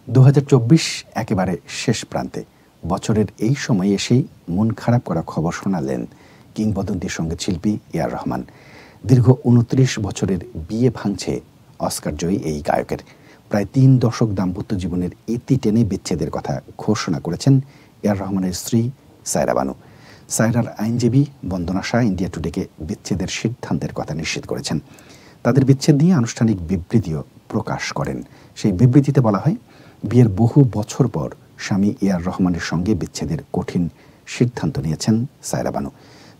2024 একেবারে শেষ প্রান্তে। বছরের এই সময়ে এসেই মন খারাপ করা খবর শোনালেন কিংবদন্তি সঙ্গীতশিল্পী এ.আর রহমান। দীর্ঘ 29 বছরের বিয়ে ভাঙছে অস্কারজয়ী এই গায়কের। প্রায় 3 দশক দাম্পত্য জীবনের ইতি টেনে বিচ্ছেদের কথা ঘোষণা করেছেন এ.আর রহমানের স্ত্রী সায়রা বানু। সায়রার আইনজীবী বন্দনা শাহ ইন্ডিয়া টুডেকে বিচ্ছেদের সিদ্ধান্তের কথা নিশ্চিত করেছেন। তাদের বিচ্ছেদ নিয়ে আনুষ্ঠানিক বিবৃতিও প্রকাশ করেন। সেই বিবৃতিতে বলা হয়, বিয়ের বহু বছর পর স্বামী এ.আর রহমানের সঙ্গে বিচ্ছেদের কঠিন সিদ্ধান্ত নিয়েছেন সায়রা বানু।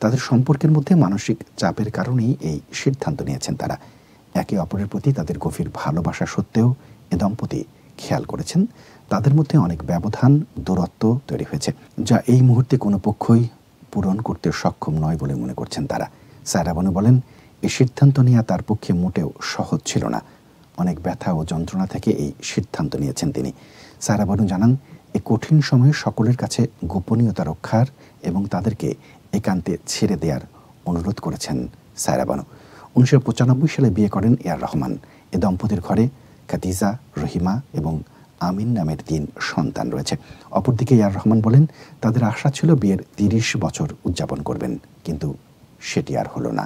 তাদের সম্পর্কের মধ্যে মানসিক চাপের কারণেই এই সিদ্ধান্ত নিয়েছেন তারা। একে অপরের প্রতি তাদের গভীর ভালোবাসা সত্ত্বেও এ দম্পতি খেয়াল করেছেন তাদের মধ্যে অনেক ব্যবধান, দূরত্ব তৈরি হয়েছে, যা এই মুহূর্তে কোনো পক্ষই পূরণ করতে সক্ষম নয় বলে মনে করছেন তারা। সায়রা বানু বলেন, এই সিদ্ধান্ত নেওয়া তার পক্ষে মোটেও সহজ ছিল না। অনেক ব্যথা ও যন্ত্রণা থেকে এই সিদ্ধান্ত নিয়েছেন তিনি। সায়রা বানু জানান, এই কঠিন সময়ে সকলের কাছে গোপনীয়তা রক্ষার এবং তাদেরকে একান্তে ছেড়ে দেওয়ার অনুরোধ করেছেন সায়রা বানু। 1995 সালে বিয়ে করেন এ.আর রহমান। এ দম্পতির ঘরে খাদিজা, রহিমা এবং আমিন নামের 3 সন্তান রয়েছে। অপরদিকে এ.আর রহমান বলেন, তাদের আশা ছিল বিয়ের 30 বছর উদযাপন করবেন, কিন্তু সেটি আর হলো না।